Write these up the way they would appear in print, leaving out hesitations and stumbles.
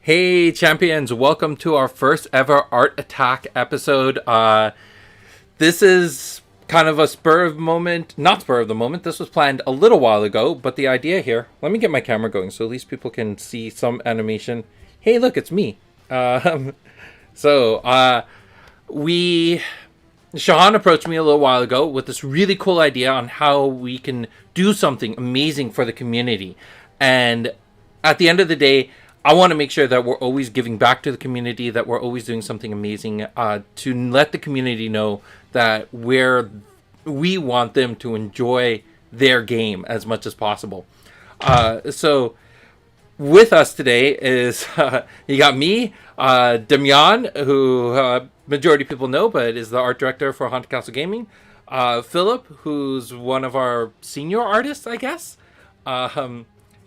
Hey champions, welcome to our first ever Art Attack episode. This is kind of a not spur of the moment. This was planned a little while ago, but the idea here, let me get my camera going so at least people can see some animation. Hey, look, it's me. Shahan approached me a little while ago with this really cool idea on how we can do something amazing for the community. And at the end of the day, I want to make sure that we're always giving back to the community, that we're always doing something amazing to let the community know that we want them to enjoy their game as much as possible. So with us today is, you got me, Damian, who majority of people know, but is the art director for Haunted Castle Gaming. Filip, who's one of our senior artists, I guess.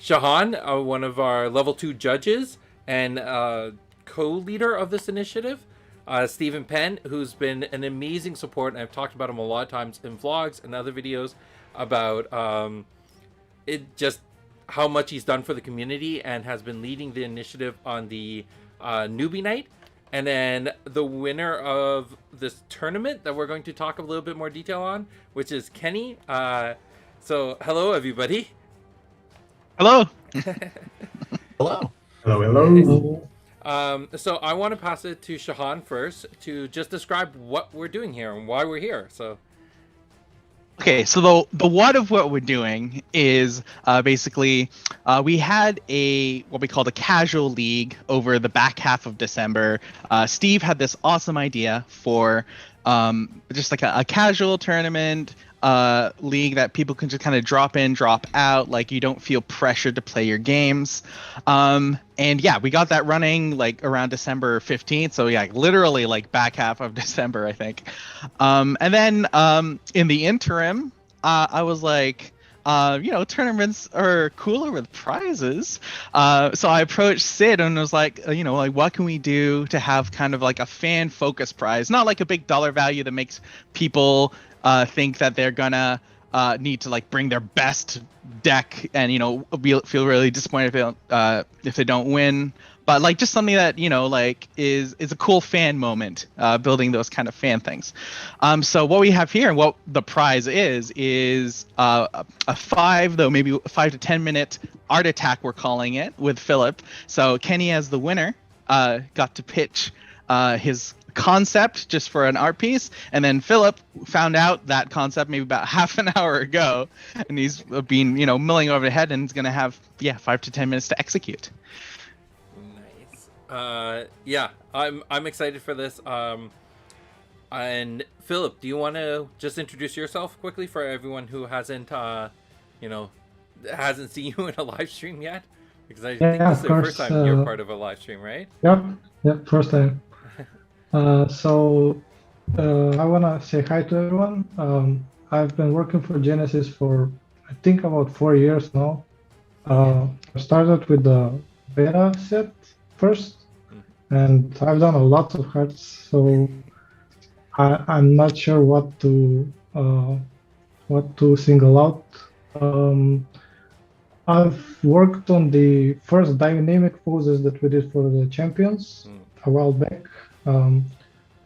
Shahan, one of our level 2 judges and co-leader of this initiative. Stephen Penn, who's been an amazing support, and I've talked about him a lot of times in vlogs and other videos about how much he's done for the community and has been leading the initiative on the newbie night. And then the winner of this tournament that we're going to talk a little bit more detail on, which is Kenny. So hello, everybody. Hello. Hello. Hello. So I want to pass it to Shahan first to just describe what we're doing here and why we're here. Okay, so the what of what we're doing is basically we had what we called a casual league over the back half of December. Steve had this awesome idea for just like a casual tournament league that people can just kind of drop in, drop out, like you don't feel pressured to play your games. And yeah, we got that running like around December 15th, so yeah, literally like back half of December, I think. And then in the interim, I was like, tournaments are cooler with prizes. So I approached Sid and was like, what can we do to have kind of like a fan focused prize, not like a big dollar value that makes people think that they're gonna need to like bring their best deck and feel really disappointed if they don't win, but like just something that is a cool fan moment, building those kind of fan things. So what we have here and what the prize is a 5 to 10 minute art attack, we're calling it, with Filip. So Kenny, as the winner, got to pitch his concept just for an art piece, and then Filip found out that concept maybe about half an hour ago, and he's been milling over the head, and he's gonna have 5 to 10 minutes to execute. Nice. I'm excited for this. And Filip, do you want to just introduce yourself quickly for everyone who hasn't seen you in a live stream yet? Because I think this is the first time you're part of a live stream, right? Yep, first time. I want to say hi to everyone. I've been working for Genesis for, I think, about 4 years now. I started with the beta set first, and I've done a lot of hearts, so I'm not sure what to single out. I've worked on the first dynamic poses that we did for the champions a while back.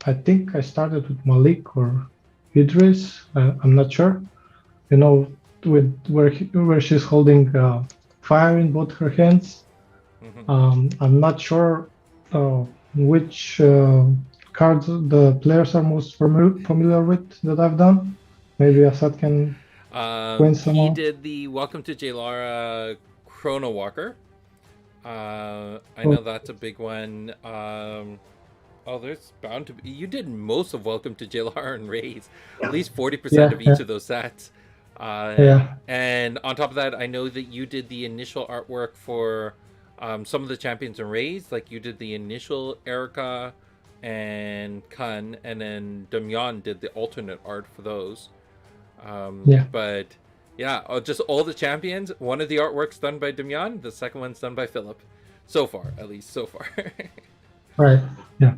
I think I started with Malik or Idris. I'm not sure. With where she's holding fire in both her hands. I'm not sure which cards the players are most familiar with that I've done. Maybe Assad can point some He out. did the Welcome to Jailara Chrono Walker. I know that's a big one. There's bound to be. You did most of Welcome to Jailara and Raise, at least 40% of each of those sets. And on top of that, I know that you did the initial artwork for some of the champions in Raise. Like you did the initial Erica and Kun, and then Damian did the alternate art for those. But yeah, just all the champions. One of the artworks done by Damian, the second one's done by Filip. So far, at least so far. Right. Yeah.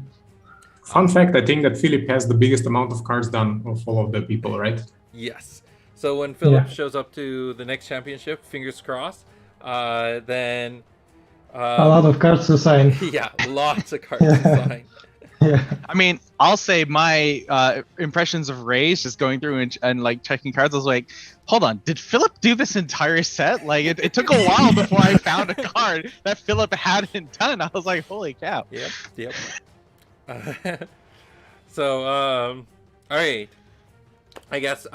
Fun fact, I think that Filip has the biggest amount of cards done of all of the people, right? Yes. So when Filip shows up to the next championship, fingers crossed, then A lot of cards to sign. Yeah, lots of cards Yeah. to sign. Yeah. I mean, I'll say my impressions of Ray's just going through and like checking cards. I was like, hold on, did Filip do this entire set? Like, it took a while before I found a card that Filip hadn't done. I was like, holy cow. Yep. So, all right. I guess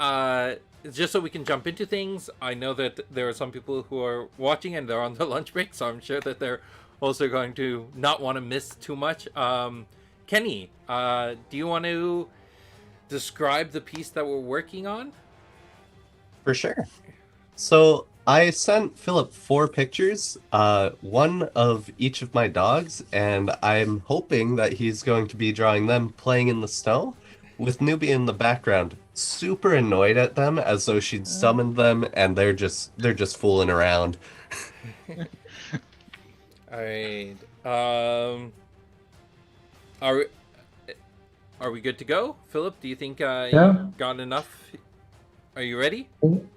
just so we can jump into things, I know that there are some people who are watching and they're on their lunch break, so I'm sure that they're also going to not want to miss too much. Kenny, do you want to describe the piece that we're working on? For sure. So I sent Filip 4 pictures, one of each of my dogs, and I'm hoping that he's going to be drawing them playing in the snow, with Newbie in the background, super annoyed at them, as though she'd summoned them, and they're just fooling around. All right. Are we good to go, Filip? Do you think Yeah. you got enough? Are you ready?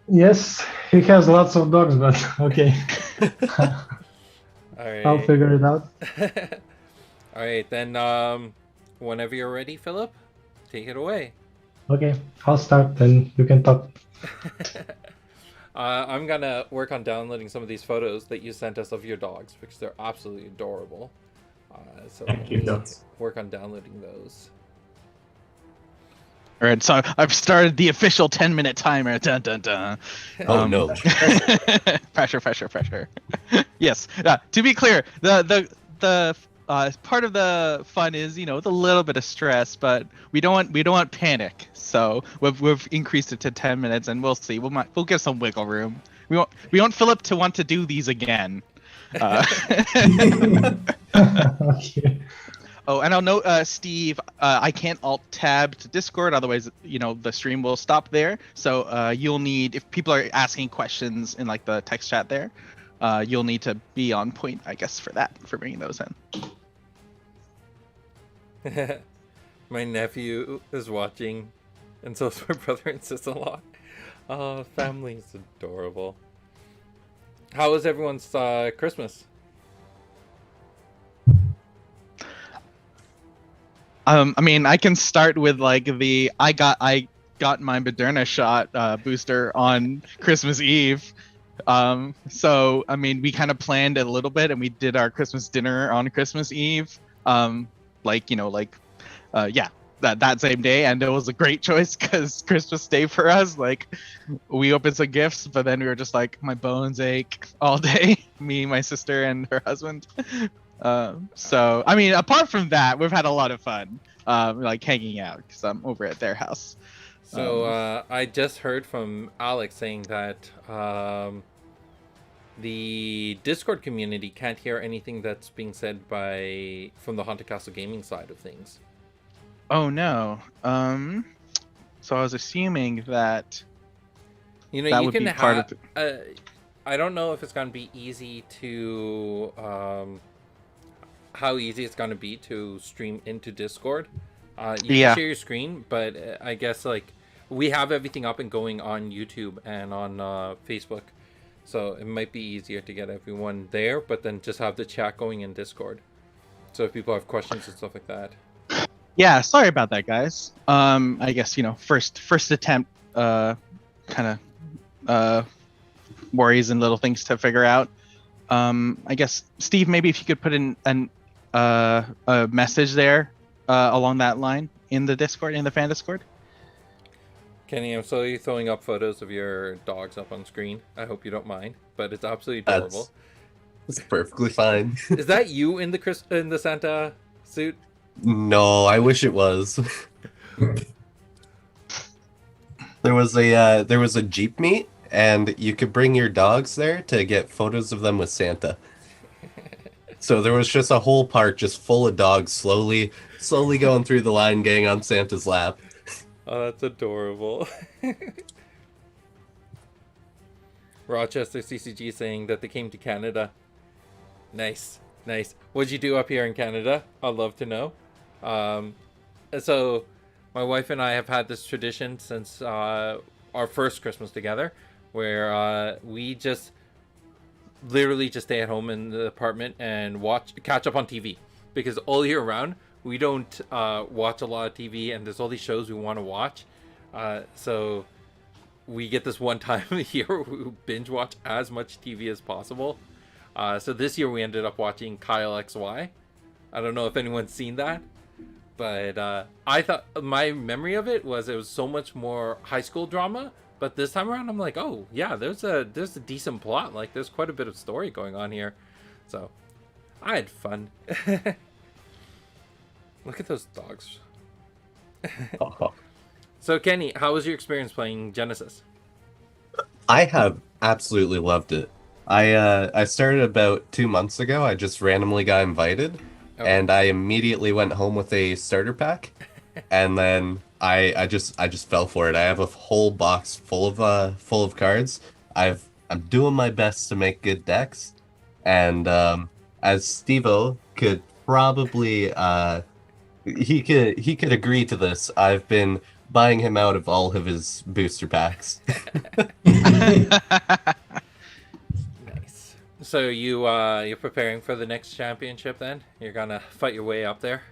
Yes, he has lots of dogs, but okay. All right. I'll figure it out. All right, then. Whenever you're ready, Filip, take it away. Okay, I'll start, then you can talk. I'm gonna work on downloading some of these photos that you sent us of your dogs because they're absolutely adorable. So Thank you, Dots. work on downloading those. All right, so I've started the official 10-minute timer. Dun, dun, dun. Oh no. Pressure. Yes. To be clear, the part of the fun is, you know, with a little bit of stress, but we don't want panic. So we've increased it to 10 minutes, and we'll see. We'll give some wiggle room. We want Filip to want to do these again. Okay. Oh, and I'll note, Steve, I can't alt-tab to Discord, otherwise, you know, the stream will stop there. So you'll need, if people are asking questions in, like, the text chat there, you'll need to be on point, I guess, for bringing those in. My nephew is watching, and so is my brother and sister-in-law. Oh, family is adorable. How was everyone's Christmas? I mean, I can start with like I got my Moderna shot booster on Christmas Eve. So I mean, we kind of planned it a little bit, and we did our Christmas dinner on Christmas Eve. That same day, and it was a great choice because Christmas Day for us, like, we opened some gifts, but then we were just like, my bones ache all day. Me, my sister, and her husband. So I mean, apart from that, we've had a lot of fun, like hanging out because I'm over at their house. So I just heard from Alex saying that the Discord community can't hear anything that's being said from the Haunted Castle Gaming side of things. Oh no. So I was assuming that You know, that you would can be part have. I don't know if it's going to be easy to how easy it's going to be to stream into Discord. You Yeah. can share your screen, but I guess like we have everything up and going on YouTube and on Facebook, so it might be easier to get everyone there, but then just have the chat going in Discord. So if people have questions and stuff like that. Yeah, sorry about that, guys. I guess, you know, first attempt, kind of worries and little things to figure out. I guess, Steve, maybe if you could put in a message there along that line in the Discord, in the fan Discord. Kenny, I'm slowly throwing up photos of your dogs up on screen. I hope you don't mind, but it's absolutely adorable. That's perfectly fine. Is that you in the Santa suit? No, I wish it was. There was a Jeep meet, and you could bring your dogs there to get photos of them with Santa. So there was just a whole park just full of dogs slowly going through the line, getting on Santa's lap. Oh, that's adorable. Rochester CCG saying that they came to Canada. Nice. What'd you do up here in Canada? I'd love to know. So my wife and I have had this tradition since our first Christmas together, where we just literally just stay at home in the apartment and catch up on TV, because all year round we don't watch a lot of TV, and there's all these shows we want to watch. So we get this one time a year where we binge watch as much TV as possible. So this year we ended up watching Kyle XY. I don't know if anyone's seen that, but I thought my memory of it was so much more high school drama. But this time around, I'm like, oh yeah, there's a decent plot. Like, there's quite a bit of story going on here. So I had fun. Look at those dogs. So Kenny, how was your experience playing Genesis? I have absolutely loved it. I started about 2 months ago. I just randomly got invited, and I immediately went home with a starter pack, and then I just fell for it. I have a whole box full of cards. I'm doing my best to make good decks, and as Steve-O could probably he could agree to this. I've been buying him out of all of his booster packs. Nice. So you're preparing for the next championship then? You're gonna fight your way up there?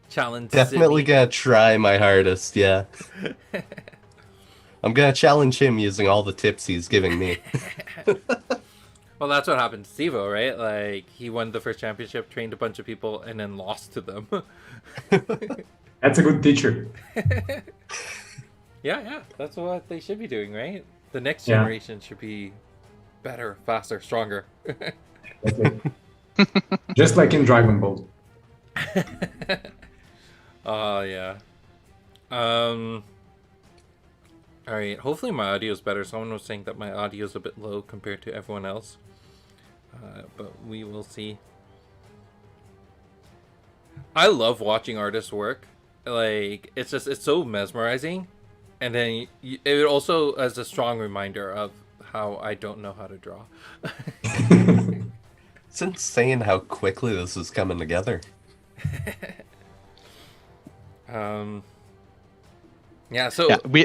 Challenge Definitely Sydney? gonna try my hardest, yeah. I'm gonna challenge him using all the tips he's giving me. Well, that's what happened to Steve-O, right? Like, he won the first championship, trained a bunch of people, and then lost to them. That's a good teacher. Yeah, that's what they should be doing, right? The next Yeah. generation should be better, faster, stronger. Just like in Dragon Ball. Oh, yeah. Alright, hopefully my audio is better. Someone was saying that my audio is a bit low compared to everyone else. But we will see. I love watching artists work. Like, it's so mesmerizing. And then it also is a strong reminder of how I don't know how to draw. It's insane how quickly this is coming together. Yeah, so... Yeah,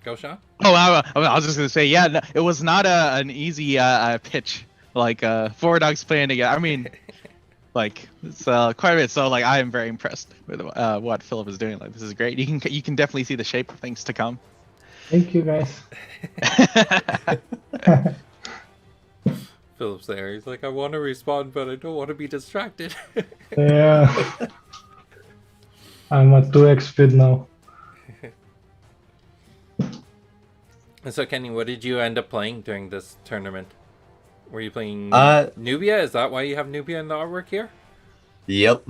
Go, Sean? Oh, I was just gonna say, yeah, no, it was not an easy pitch. Like 4 dogs playing together. I mean, like it's quite a bit. So like, I am very impressed with what Filip is doing. Like, this is great. You can definitely see the shape of things to come. Thank you, guys. Philip's there. He's like, I want to respond, but I don't want to be distracted. Yeah. I'm at 2x speed now. And so, Kenny, what did you end up playing during this tournament? Were you playing Nubia? Is that why you have Nubia in the artwork here? Yep.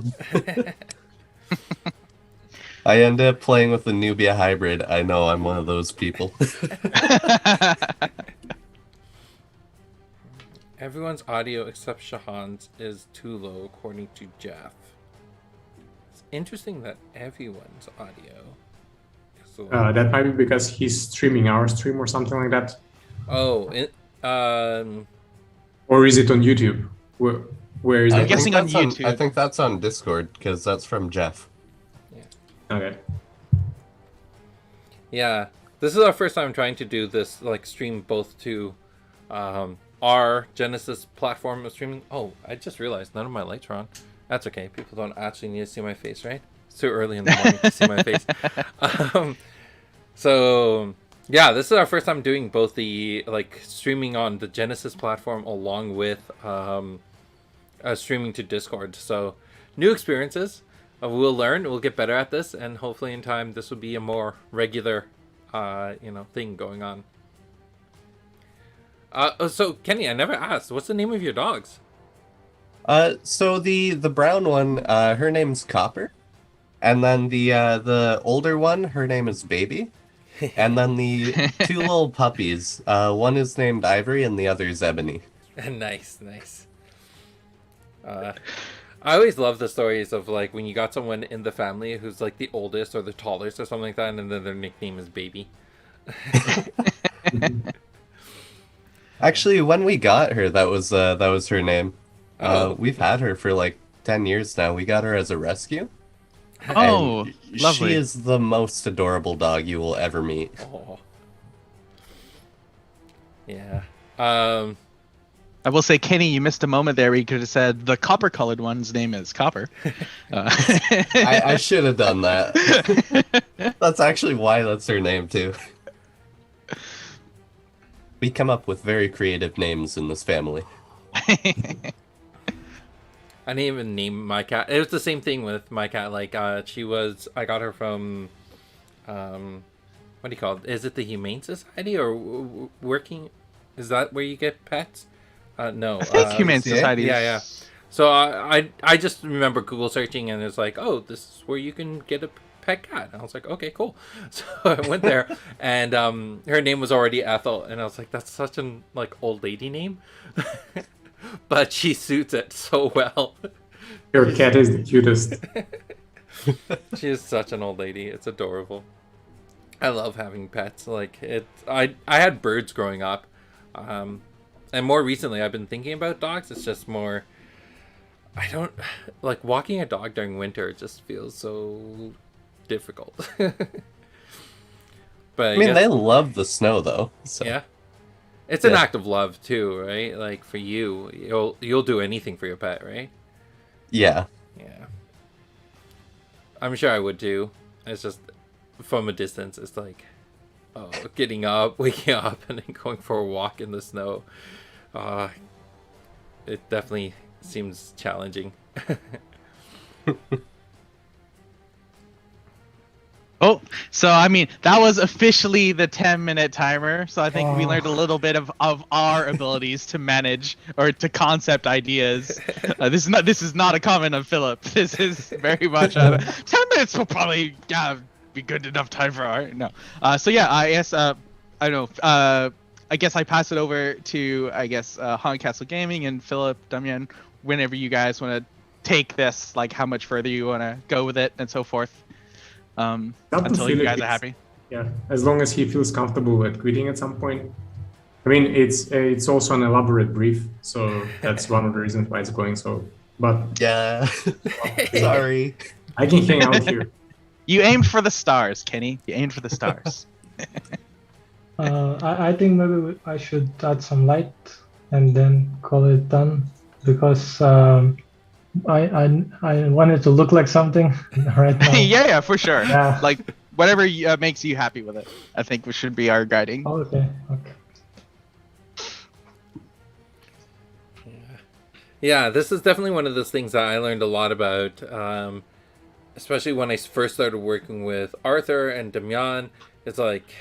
I ended up playing with the Nubia hybrid. I know I'm one of those people. Everyone's audio except Shahan's is too low, according to Jeff. It's interesting that everyone's audio is low. That might be because he's streaming our stream or something like that. Oh, Or is it on YouTube? Where is I'm it? guessing on that's YouTube. I think that's on Discord, because that's from Jeff. Okay. yeah. This is our first time trying to do this, like, stream both to our Genesis platform of streaming. Oh, I just realized none of my lights are on. That's okay. People don't actually need to see my face, right? It's too early in the morning to see my face. So yeah, this is our first time doing both the streaming on the Genesis platform along with streaming to Discord. So new experiences. We'll learn. We'll get better at this, and hopefully in time this will be a more regular, thing going on. So Kenny, I never asked. What's the name of your dogs? So the brown one, her name's Copper, and then the older one, her name is Baby, and then the 2 little puppies, one is named Ivory and the other is Ebony. Nice. I always love the stories of like when you got someone in the family who's like the oldest or the tallest or something like that, and then their nickname is Baby. Actually, when we got her, that was her name. Oh. We've had her for like 10 years now. We got her as a rescue. Oh, and lovely. She is the most adorable dog you will ever meet. Oh. Yeah. I will say, Kenny, you missed a moment there where you could have said the copper-colored one's name is Copper. I should have done that. That's actually why that's her name, too. We come up with very creative names in this family. I didn't even name my cat. It was the same thing with my cat. Like, I got her from, what do you call it? Is it the Humane Society or working? Is that where you get pets? No. I think Humane yeah? Society. Yeah. So I just remember Google searching and it's like, oh, this is where you can get a pet cat. And I was like, okay, cool. So I went there and her name was already Ethel, and I was like, that's such an like old lady name, but she suits it so well. Your cat is the cutest. She is such an old lady. It's adorable. I love having pets. Like I had birds growing up, and more recently I've been thinking about dogs. It's just more. I don't like walking a dog during winter. It just feels so difficult. But I mean, they love the snow, though. So. yeah, it's an act of love too, right? Like for you, you'll do anything for your pet, right? Yeah. Yeah, I'm sure I would too. It's just from a distance. It's like, oh, getting up, waking up, and then going for a walk in the snow. It definitely seems challenging. Oh, so I mean, that was officially the 10-minute timer. So I think we learned a little bit of our abilities to manage or to concept ideas. This is not a comment on Philip. This is very much 10 minutes will probably be good enough time for our no. So yeah, I guess I don't know. I guess I pass it over to Haunted Castle Gaming and Philip, Damian, whenever you guys want to take this, like how much further you want to go with it and so forth. Until you guys are happy. Yeah, as long as he feels comfortable at quitting at some point. I mean, it's also an elaborate brief, so that's one of the reasons why it's going so. But yeah, sorry. I can hang out here. You aimed for the stars, Kenny. You aimed for the stars. I think maybe I should add some light and then call it done, because I want it to look like something right now. yeah, for sure. Yeah. Like whatever makes you happy with it, I think should be our guiding. Okay. Yeah, this is definitely one of those things that I learned a lot about, especially when I first started working with Arthur and Damian. It's like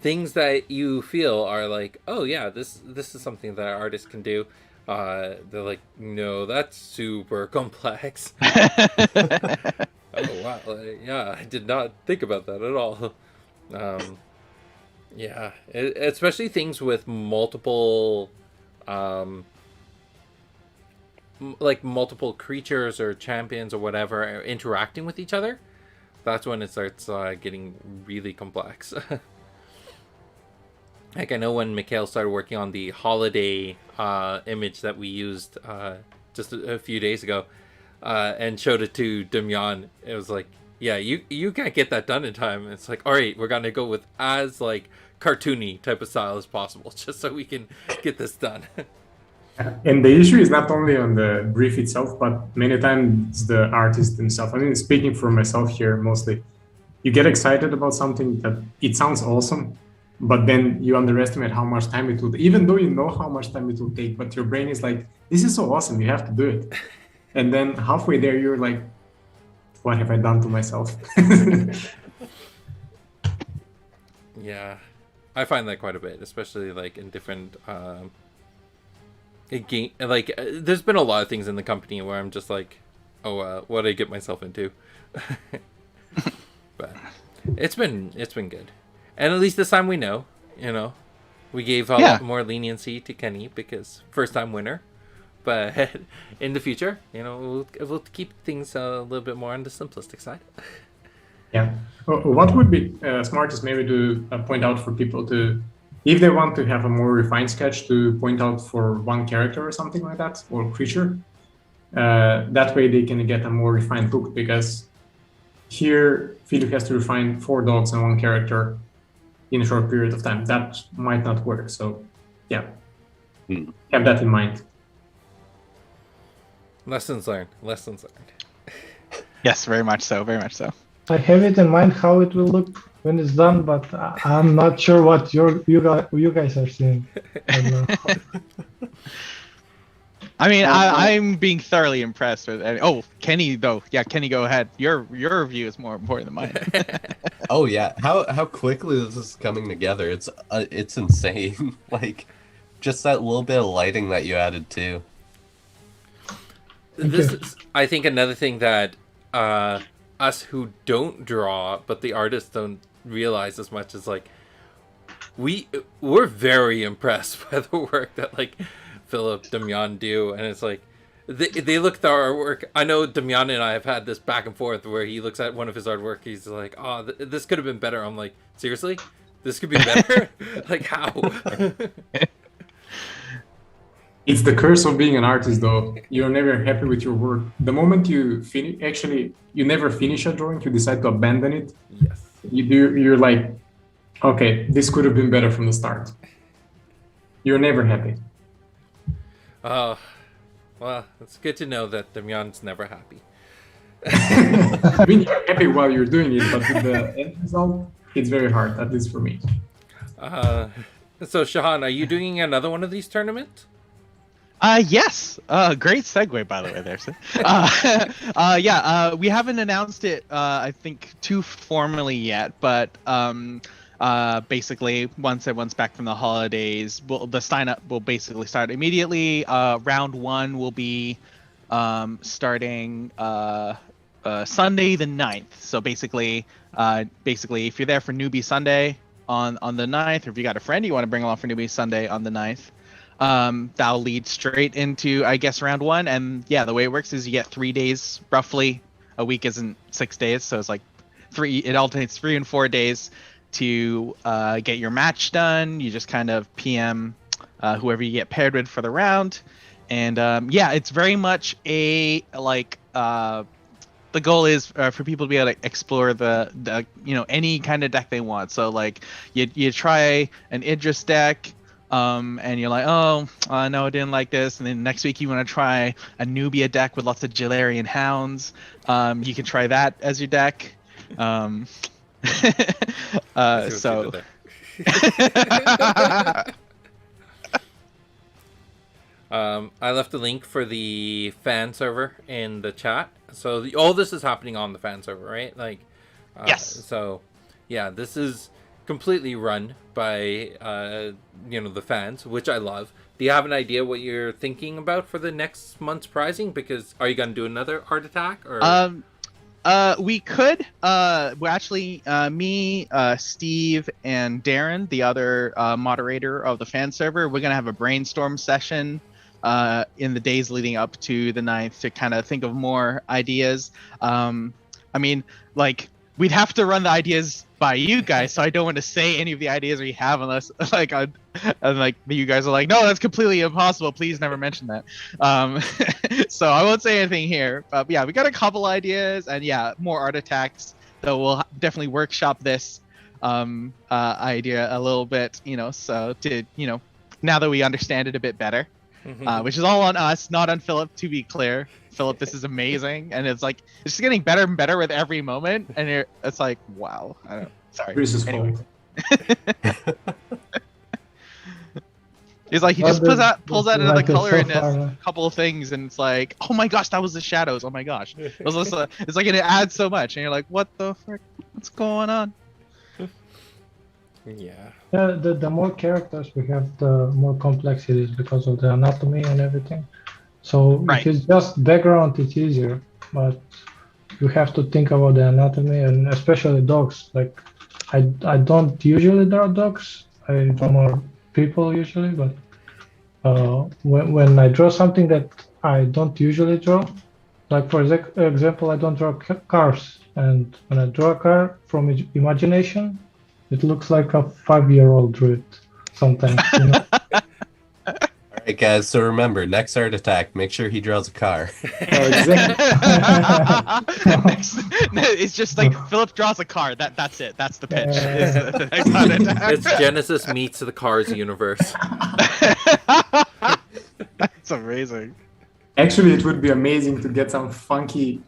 things that you feel are like, oh yeah, this is something that artists can do. They're like, no, that's super complex. Oh wow, yeah, I did not think about that at all. Yeah, especially things with multiple, like multiple creatures or champions or whatever interacting with each other. That's when it starts getting really complex. Like I know when Mikhail started working on the holiday image that we used just a few days ago, and showed it to Damian, it was like, yeah, you can't get that done in time. It's like, all right, we're gonna go with as like cartoony type of style as possible, just so we can get this done. And the issue is not only on the brief itself, but many times the artist himself. I mean, speaking for myself here mostly, you get excited about something that it sounds awesome, but then you underestimate how much time it will, even though you know how much time it will take, but your brain is like, this is so awesome, you have to do it. And then halfway there, you're like, what have I done to myself? Yeah, I find that quite a bit, especially like in different game. Like, there's been a lot of things in the company where I'm just like, oh, what did I get myself into? But it's been good, and at least this time we know. We gave a lot more leniency to Kenny because first time winner. But in the future, we'll keep things a little bit more on the simplistic side. Yeah. What would be smartest maybe to point out for people to, if they want to have a more refined sketch, to point out for one character or something like that, or creature. That way they can get a more refined look, because here Filip has to refine 4 dogs and 1 character in a short period of time. That might not work. So, yeah. Have that in mind. Lessons learned. Lessons learned. Yes, very much so. Very much so. I have it in mind how it will look when it's done, but I'm not sure what you guys are seeing. I don't know. I mean, I'm being thoroughly impressed with. Oh, Kenny though. Yeah, Kenny, go ahead. Your review is more important than mine. Oh yeah, how quickly this is coming together. It's insane. Like, just that little bit of lighting that you added too. This is, I think, another thing that us who don't draw, but the artists don't realize as much, is like we're very impressed by the work that like Filip, Damian do, and it's like they look at our artwork. I know Damian and I have had this back and forth where he looks at one of his artwork, he's like, "Oh, this could have been better." I'm like, "Seriously, this could be better?" Like, how? It's the curse of being an artist, though. You're never happy with your work. The moment you finish, actually, you never finish a drawing. You decide to abandon it. Yes. You're like, okay, this could have been better from the start. You're never happy. Oh, well, it's good to know that Damian's never happy. I mean, you're happy while you're doing it, but with the end result, it's very hard, at least for me. So, Shahan, are you doing another one of these tournaments? Yes. Great segue, by the way, there. We haven't announced it, I think, too formally yet, but basically, once everyone's back from the holidays, the sign up will basically start immediately. Round 1 will be starting Sunday the 9th. So basically, if you're there for Newbie Sunday on the 9th, or if you got a friend you want to bring along for Newbie Sunday on the 9th, that'll lead straight into, I guess, round 1. And yeah, the way it works is you get 3 days roughly. A week isn't 6 days, so it's like it alternates 3 and 4 days to get your match done. You just kind of PM whoever you get paired with for the round. And it's very much a like the goal is for people to be able to explore the any kind of deck they want. So like you try an Idris deck, and you're like, no, I didn't like this. And then next week you want to try a Nubia deck with lots of Jalarian Hounds. You can try that as your deck. I left a link for the fan server in the chat. So all this is happening on the fan server, right? Like, yes. So, yeah, this is completely run by the fans, which I love. Do you have an idea what you're thinking about for the next month's prizing? Because are you going to do another art attack? Or we could. Well, actually, me, Steve, and Darren, the other moderator of the fan server, we're gonna have a brainstorm session in the days leading up to the 9th to kind of think of more ideas. I mean, like, we'd have to run the ideas by you guys, so I don't want to say any of the ideas we have unless you guys are like, no, that's completely impossible. Please never mention that. So I won't say anything here. But yeah, we got a couple ideas, and yeah, more art attacks. So we'll definitely workshop this idea a little bit, so to, now that we understand it a bit better, which is all on us, not on Filip, to be clear. Filip, this is amazing, and it's just getting better and better with every moment, and it's like, wow. Sorry. Anyway. He's like, he just pulls out another color in a couple of things, and it's like, oh my gosh, that was the shadows. Oh my gosh, it's like it adds so much, and you're like, what the frick? What's going on? Yeah. The more characters we have, the more complex it is because of the anatomy and everything. So if it's just background, it's easier, but you have to think about the anatomy, and especially dogs. Like, I don't usually draw dogs. I draw more people usually, but when I draw something that I don't usually draw, like for example, I don't draw cars, and when I draw a car from imagination, it looks like a 5-year-old drew it sometimes. Alright guys, so remember, next art attack, make sure he draws a car. It's just like Filip draws a car. That's it. That's the pitch. It's Genesis meets the Cars universe. That's amazing. Actually, it would be amazing to get some funky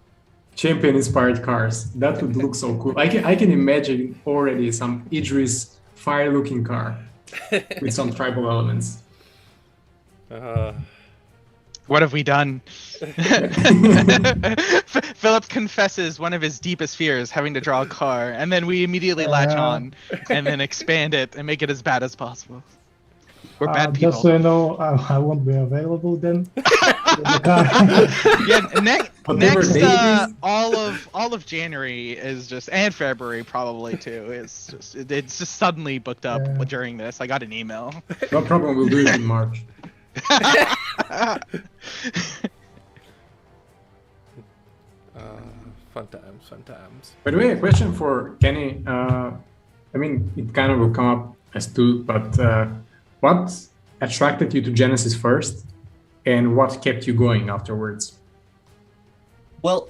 champion-inspired cars. That would look so cool. I can imagine already some Idris fire-looking car with some tribal elements. What have we done? Philip confesses one of his deepest fears, having to draw a car, and then we immediately latch on and then expand it and make it as bad as possible. We're bad people. Just so you know, I won't be available then. Yeah, next babies. all of January is just, and February probably too. It's just suddenly booked up during this. I got an email. No problem, we'll do it in March. Fun times. By the way, a question for Kenny. I mean, it kind of will come up as two, but what attracted you to Genesis first, and what kept you going afterwards? Well,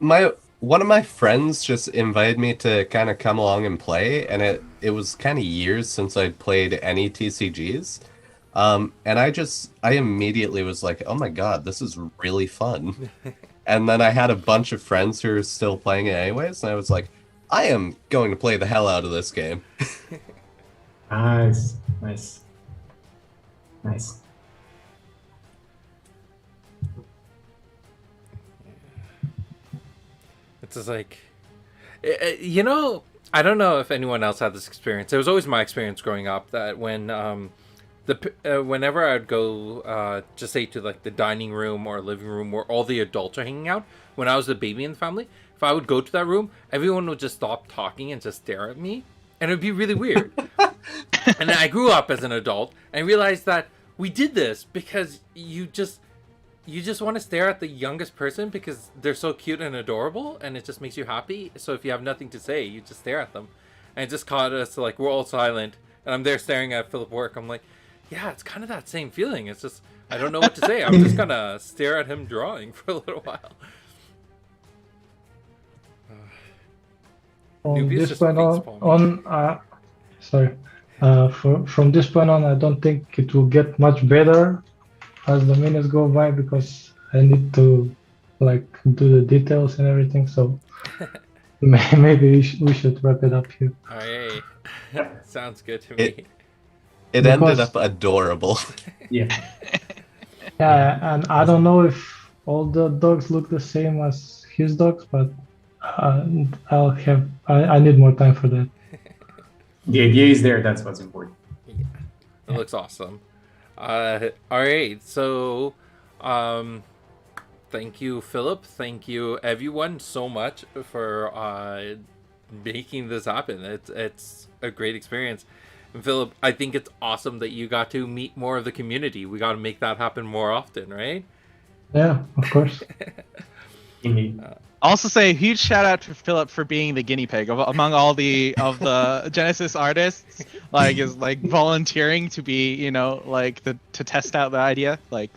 one of my friends just invited me to kind of come along and play, and it was kind of years since I'd played any TCGs. And I immediately was like, oh my god, this is really fun. And then I had a bunch of friends who were still playing it anyways, and I was like, I am going to play the hell out of this game. Nice. It's just like, you know, I don't know if anyone else had this experience. It was always my experience growing up that when whenever I'd go just say to like the dining room or living room where all the adults are hanging out, when I was the baby in the family, if I would go to that room, everyone would just stop talking and just stare at me, and it would be really weird. And then I grew up as an adult and realized that we did this because you just want to stare at the youngest person because they're so cute and adorable, and it just makes you happy. So if you have nothing to say, you just stare at them. And it just caught us, like, we're all silent, and I'm there staring at Filip work. I'm like, yeah, it's kind of that same feeling. It's just, I don't know what to say. I'm just gonna stare at him drawing for a little while. From this point from this point on, I don't think it will get much better as the minutes go by, because I need to like do the details and everything. So maybe we should wrap it up here. All right. Sounds good to me. It ended up adorable. Yeah. Yeah, and I don't know if all the dogs look the same as his dogs, but I need more time for that. The idea is there. That's what's important. Yeah. It looks awesome. All right. So, thank you, Filip. Thank you, everyone, so much for making this happen. It's a great experience. And Filip, I think it's awesome that you got to meet more of the community. We got to make that happen more often, right? Yeah, of course. Indeed. Also say a huge shout out to Filip for being the guinea pig among all the Genesis artists, like is like volunteering to be, you know, like to test out the idea. Like,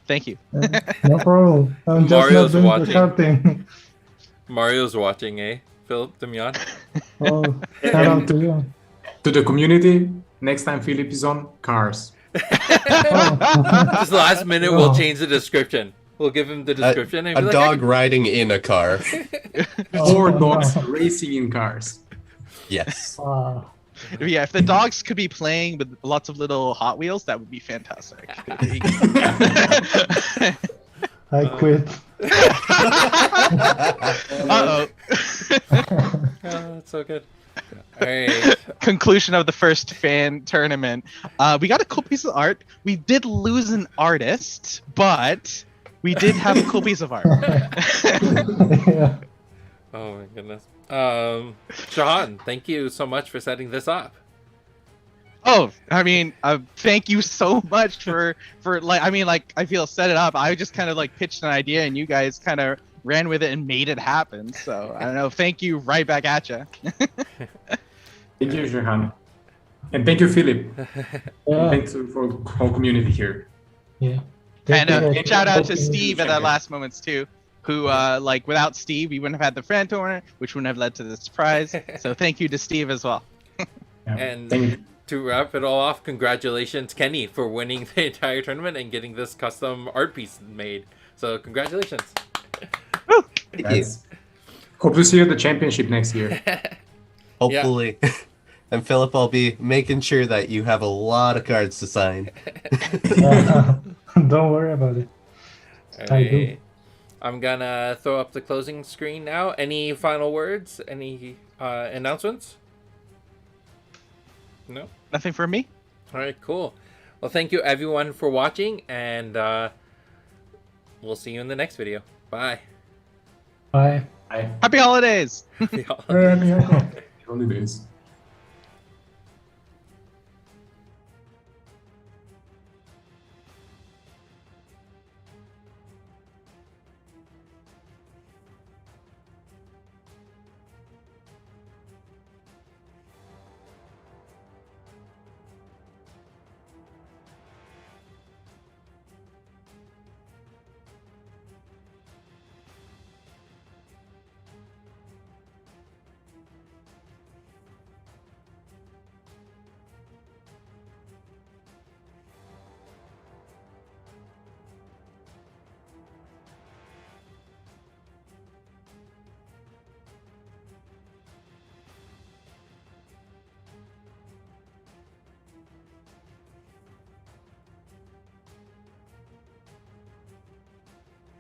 thank you. No problem. I'm just Mario's not doing watching. the shouting. Mario's watching, eh? Filip, Damian? Oh, shout out to you. To the community, next time Filip is on, cars. Just last minute, we'll change the description. We'll give him the description. And A be like, dog riding in a car. Or dogs racing in cars. Yes. Wow. Yeah, if the dogs could be playing with lots of little Hot Wheels, that would be fantastic. I quit. Uh-oh. Oh, that's so good. All right. Conclusion of the first fan tournament. We got a cool piece of art. We did lose an artist, but we did have a cool piece of art. Yeah. Oh my goodness. Shahan, thank you so much for setting this up. Oh, I mean, thank you so much for like, I mean, like, I feel set it up. I just kind of like pitched an idea and you guys kind of ran with it and made it happen. So I don't know. Thank you right back at you. Thank you, Johan. And thank you, Filip. Yeah. Thanks for the whole community here. Yeah. And shout out to Steve at that last moments too, who like without Steve, we wouldn't have had the fan tournament, which wouldn't have led to the surprise. So thank you to Steve as well. Yeah. And thank you. to wrap it all off, congratulations, Kenny, for winning the entire tournament and getting this custom art piece made. So congratulations. Thank you. Hope to see you at the championship next year. Hopefully. And Philip, I'll be making sure that you have a lot of cards to sign. Don't worry about it. I do. I'm gonna throw up the closing screen now. Any final words? Any announcements? No? Nothing for me? All right, cool. Well, thank you everyone for watching, and we'll see you in the next video. Bye. Bye. Bye. Happy holidays! See y'all. Holidays.